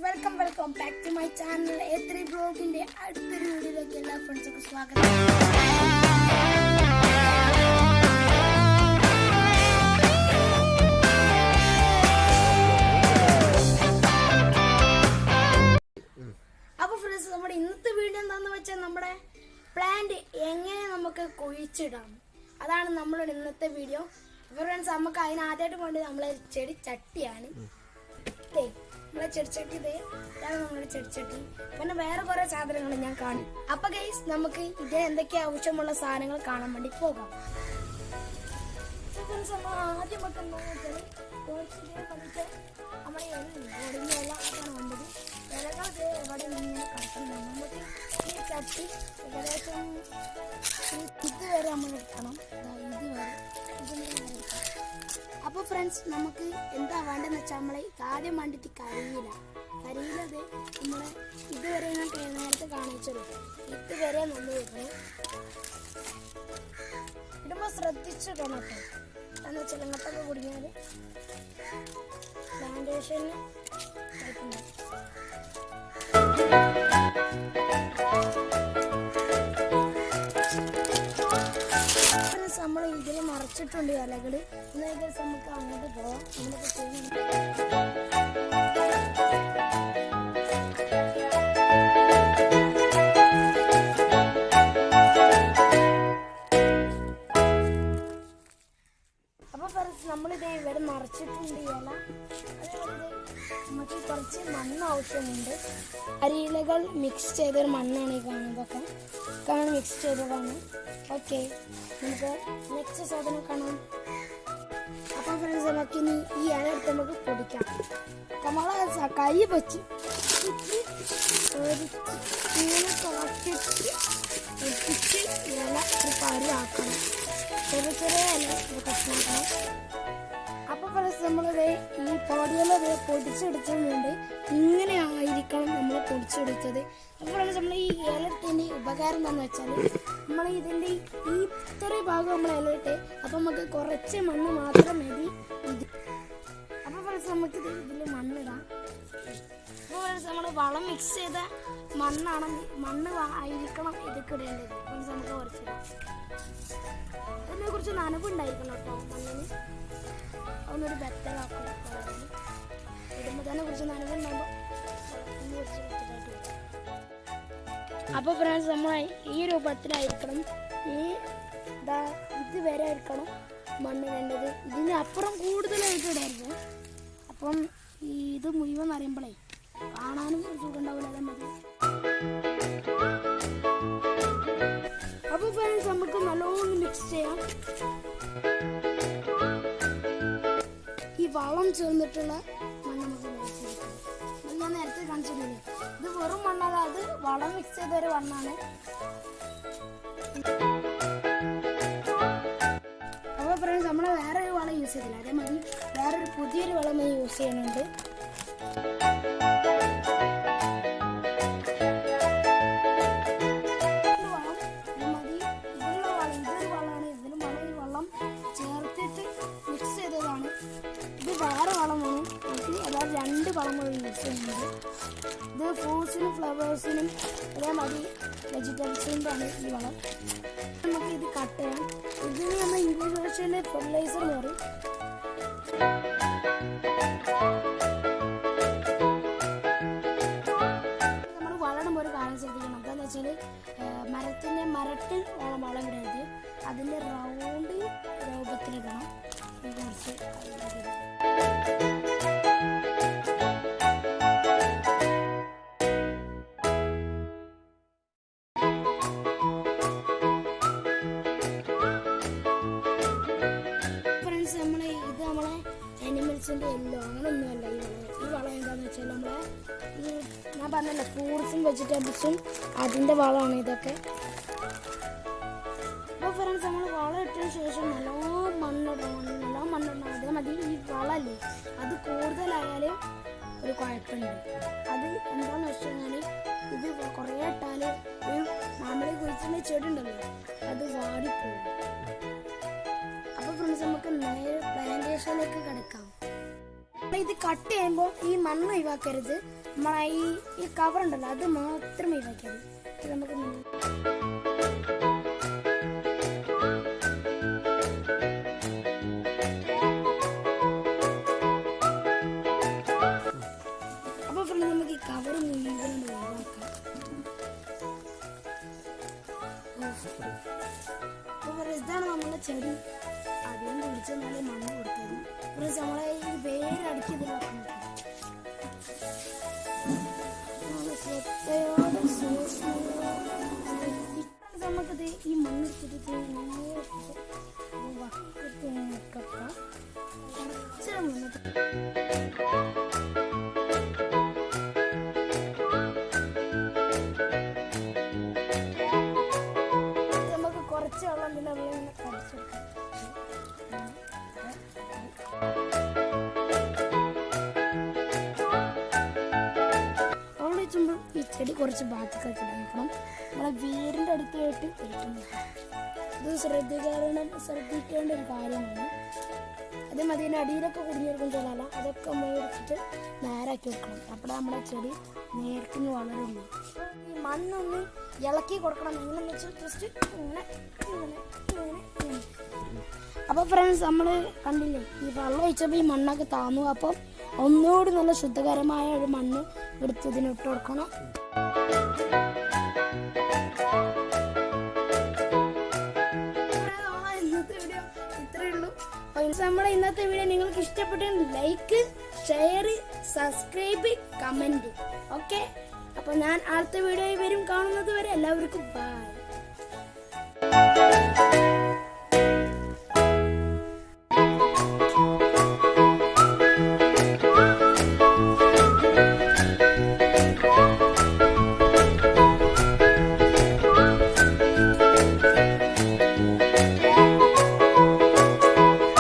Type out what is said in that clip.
Welcome back to my channel A3 ബ്ലോഗിന്റെ അടുത്തൊരു വീഡിയോയിലേക്ക് എല്ലാ ഫ്രണ്ട്സും സ്വാഗതം. അപ്പോൾ ഫ്രണ്ട്സ്, നമ്മുടെ ഇന്നത്തെ വീഡിയോ എന്താണെന്ന് വെച്ചാൽ നമ്മുടെ പ്ലാന്റ് എങ്ങനെ നമുക്ക് കുഴിച്ചിടാം, അതാണ് നമ്മളുടെ ഇന്നത്തെ വീഡിയോ. അപ്പോൾ ഫ്രണ്ട്സ്, നമുക്ക് അതിനാദ്യമായിട്ട് വേണ്ടത് നമ്മളെ ചെടി ചട്ടിയാണ്. നമ്മളെ ചെടിച്ചട്ടി ഇതാണ് നമ്മുടെ ചെടിച്ചട്ടി. പിന്നെ വേറെ കുറെ സാധനങ്ങൾ ഞാൻ കാണും. അപ്പൊ ഗൈസ്, നമുക്ക് ഇത് എന്തൊക്കെ ആവശ്യമുള്ള സാധനങ്ങൾ കാണാൻ വേണ്ടി പോകാം. ആദ്യം നമ്മുടെ ഒടിഞ്ഞ ഇല അതാണ് വേണ്ടത്. ഇലകൾ എവിടെ നിന്ന് കിടക്കുന്നത്. നമുക്ക് ഈ ചട്ടി ഏകദേശം ഇതുവരെ നമ്മൾ എടുക്കണം. ഇതുവരെ. അപ്പോൾ ഫ്രണ്ട്സ്, നമുക്ക് എന്താ വേണ്ടതെന്ന് വെച്ചാൽ നമ്മളെ ആദ്യം വേണ്ടിയിട്ട് കരിയില അത് നമ്മൾ ഇതുവരെ ഞാൻ നേരത്തെ കാണിച്ചത് ഇതുവരെ നമ്മൾ ഇടുമ്പോൾ ശ്രദ്ധിച്ചിടണം കേട്ടോ. എന്ന് വെച്ചാൽ ഇങ്ങോട്ടൊക്കെ കുടുങ്ങിയാൽ പ്ലാന്റേഷന് നമ്മൾ ഇതിൽ മറച്ചിട്ടുണ്ട് ഇലകൾ. ഏകദേശം നമുക്ക് അങ്ങോട്ട് പോവാം. നമ്മളൊക്കെ ചെയ്യുന്നുണ്ട്. അപ്പൊ ഫ്രണ്ട്സ്, നമ്മളിത് ഇവിടെ മറച്ചിട്ടുണ്ട് ഇല. അതേപോലെ നമുക്ക് കുറച്ച് മണ്ണ് ആവശ്യമുണ്ട്. അരിയിലകൾ മിക്സ് ചെയ്തൊരു മണ്ണാണ് ഈ കാണുന്നതൊക്കെ. മിക്സ് ചെയ്തതാണ്. ഓക്കെ, നമുക്ക് നെക്സ്റ്റ് സാധനം കാണാം. അപ്പം ഫ്രണ്ട്സ്, നമുക്ക് ഇനി ഈ ഇല എടുത്ത് നമുക്ക് പൊടിക്കാം. നമ്മളെ കൈ വെച്ച് ഇങ്ങനെ തുറച്ചിട്ട് പൊട്ടിച്ച് ഇല ഒരു പരിവാക്കണം. ചെറിയ ചെറിയ ഇല കഷ്ണമാക്കണം. അപ്പോൾ ഫ്രണ്ട്സ്, നമ്മളിത് ഈ പൊടിയെല്ലാം പൊടിച്ചെടുക്കുന്നുണ്ട്. ഇങ്ങനെ ആയിരിക്കണം നമ്മൾ പൊടിച്ചെടുത്തത്. അപ്പോൾ ഫ്രണ്ട്സ്, നമ്മൾ ഈ ഇലത്തിൻ്റെ ഉപകാരം എന്താണെന്ന് വെച്ചാൽ നമ്മൾ ഇതിൻ്റെ ഈ ഇത്രയും ഭാഗം നമ്മൾ ഇലയിട്ട് അപ്പം നമുക്ക് കുറച്ച് മണ്ണ് മാത്രം മതി ഇത്. അപ്പോൾ ഫ്രണ്ട്സ്, നമുക്ക് ഇതിൽ മണ്ണിടാം. അപ്പോൾ ഫ്രണ്ട്സ്, നമ്മൾ വളം മിക്സ് ചെയ്ത മണ്ണ് ആയിരിക്കണം ഇതൊക്കെ ഇടേണ്ടത്. ഫ്രണ്ട്സ്, നമുക്ക് കുറച്ചിടാം. അതിനെ കുറിച്ച് നനവുണ്ടായിരിക്കണം കേട്ടോ മണ്ണിന്. അതൊന്നൊരു ബെറ്ററാക്കണം. ഇടുമ്പോൾ തന്നെ കുറച്ച് നനവുണ്ടാകുമ്പോൾ കുറച്ച് ബെറ്ററായിട്ട് വരും. അപ്പോൾ ഫ്രണ്ട്സ്, നമ്മൾ ഈ രൂപത്തിലായിരിക്കണം. ഇത് വരെ ആയിരിക്കണം മണ്ണ് വേണ്ടത്. ഇതിന് അപ്പുറം കൂടുതലായിട്ട് ഇടായിരിക്കും. അപ്പം ഇത് മുഴുവൻ അറിയുമ്പോഴേ കാണാനും സുഖമുണ്ടാവില്ല. അതേ മതി. അപ്പോൾ ഫ്രണ്ട്സ്, നമുക്ക് നല്ലോണം മിക്സ് ചെയ്യാം. ഈ വളം ചേർന്നിട്ടുള്ള മണ്ണ് നമുക്ക് മിക്സ് ചെയ്യും. അത് ഞാൻ നേരത്തെ കാണിച്ചിട്ടില്ലേ, ഇത് വെറും മണ്ണല്ല, അത് വളം മിക്സ് ചെയ്തൊരു മണ്ണാണ്. അപ്പോൾ ഫ്രണ്ട്സ്, നമ്മൾ വേറൊരു വളം യൂസ് ചെയ്തില്ല. അതേമാതിരി വേറൊരു പുതിയൊരു വളം യൂസ് ചെയ്യുന്നുണ്ട്. വേറെ വളമാണ്. അതായത് 2 വളങ്ങൾ യൂസ് ചെയ്യുന്നത്. ഇത് ഫ്രൂട്ട്സിനും ഫ്ലവേഴ്സിനും അതേമാതിരി വെജിറ്റബിൾസിൻ്റെ ആണ് ഈ വളം. നമുക്ക് ഇത് കട്ട് ചെയ്യാം. ഇതിന് നമ്മൾ ഇംഗ്ലീഷ് ഭാഷയിൽ ഫെർട്ടിലൈസർ എന്ന് പറയും. നമ്മൾ വളരുമ്പോൾ ഒരു കാര്യം ശ്രദ്ധിക്കണം. എന്താണെന്ന് വെച്ചാൽ മരത്തിൽ വളം ഇടരുത്. അതിൻ്റെ റൗണ്ട് രൂപത്തിലിടണം. കുറച്ച് ഫ്രണ്ട്സ്, നമ്മളെ ആനിമൽസിൻ്റെ എല്ലോ അങ്ങനെയൊന്നുമല്ല ഈ വളം എന്താണെന്ന് വെച്ചാൽ നമ്മളെ ഞാൻ പറഞ്ഞല്ലോ ഫ്രൂട്ട്സും വെജിറ്റബിൾസും അതിൻ്റെ വളമാണ് ഇതൊക്കെ. അപ്പോൾ ഫ്രണ്ട്സ്, നമ്മൾ വളം ഇട്ടതിന് ശേഷം നല്ലോണം മണ്ണിടണം. അതേ മതി. ഈ വളമല്ലേ അത് കൂടുതലായാലും ഒരു കുഴപ്പമുണ്ട്. അത് എന്താണെന്ന് വെച്ച് കഴിഞ്ഞാൽ ഇത് കുറേ ഇട്ടാൽ ഒരു നമ്മൾ കുഴിച്ചിൻ്റെ ചെടി ഉണ്ടല്ലോ അത് വാടിപ്പോകും. അപ്പോൾ ഫ്രണ്ട്സ് നമുക്ക് നേരെ പ്ലാന്റേഷനിലേക്ക് കിടക്കാം. ഇത് കട്ട് ചെയ്യുമ്പോൾ ഈ മണ്ണ് ഒഴിവാക്കരുത്, നമ്മളെ ഈ കവർ ഉണ്ടല്ലോ അത് മാത്രം ഒഴിവാക്കരുത്. ഇത് നമുക്ക് അപ്പോൾ ഫ്രണ്ട്സ് നമുക്ക് ഈ കവർ മുഴുവൻ ഒഴിവാക്കാം. അപ്പോൾ ഇതാണ് നമ്മളെ ചെടി. അധികം കുടിച്ച് നല്ല മണ്ണ് കൊടുത്തത് ഫ്രണ്ട്സ് നമ്മളെ ഈ വേരടിക്കതിൽ നമുക്കത് ഈ മണ്ണെടുത്തിട്ട് കുറച്ച് മുന്നോട്ട് നമുക്ക് കുറച്ച് വെള്ളം പിന്നെ വെള്ളം കടിച്ചു ഈ ചെടി കുറച്ച് ഭാഗത്തേക്ക് ഇടണം. നമ്മളെ വേരിൻ്റെ അടുത്തായിട്ട് ഇരിക്കുന്നു. ഇത് ശ്രദ്ധിക്കേണ്ട ഒരു കാര്യമാണ്. അതേ അതിൻ്റെ അടിയിലൊക്കെ കുടിഞ്ഞെടുക്കും ചില അതൊക്കെ മേടിച്ചിട്ട് നേരാക്കി വെക്കണം. അപ്പോഴേ നമ്മുടെ ചെടി നേരത്തിന് വളരുള്ളൂ. ഈ മണ്ണൊന്ന് ഇളക്കി കൊടുക്കണം. എങ്ങനെയെന്ന് വെച്ചാൽ ജസ്റ്റ് ഇങ്ങനെ ഇങ്ങനെ ഇങ്ങനെ ഇങ്ങനെ. അപ്പോൾ ഫ്രണ്ട്സ് നമ്മൾ കണ്ടില്ലേ ഈ വെള്ളം ഒഴിച്ചപ്പോൾ ഈ മണ്ണൊക്കെ താന്നു. അപ്പം ഒന്നുകൂടി നല്ല ശുദ്ധകരമായ ഒരു മണ്ണ് എടുത്തതിന് ഇട്ട് കൊടുക്കണം. ഇന്നത്തെ വീഡിയോ ഇത്രയേ ഉള്ളൂ. നമ്മുടെ ഇന്നത്തെ വീഡിയോ നിങ്ങൾക്ക് ഇഷ്ടപ്പെട്ടെങ്കിൽ like, share, subscribe, comment. Okay, അപ്പോൾ ഞാൻ അടുത്ത വീഡിയോയിൽ വരും. കാണുന്നത് വരെ എല്ലാവർക്കും ബൈ.